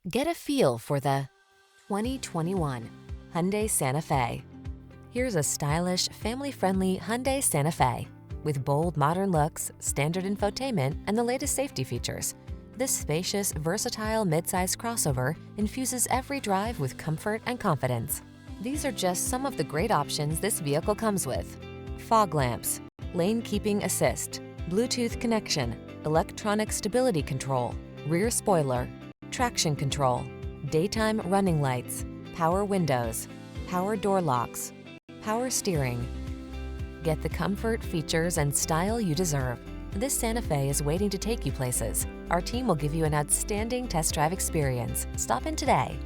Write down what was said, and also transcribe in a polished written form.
Get a feel for the 2021 Hyundai Santa Fe. Here's a stylish, family-friendly Hyundai Santa Fe. With bold, modern looks, standard infotainment, and the latest safety features, this spacious, versatile midsize crossover infuses every drive with comfort and confidence. These are just some of the great options this vehicle comes with: fog lamps, lane keeping assist, Bluetooth connection, electronic stability control, rear spoiler, traction control, daytime running lights, power windows, power door locks, power steering. Get the comfort, features, and style you deserve. This Santa Fe is waiting to take you places. Our team will give you an outstanding test drive experience. Stop in today.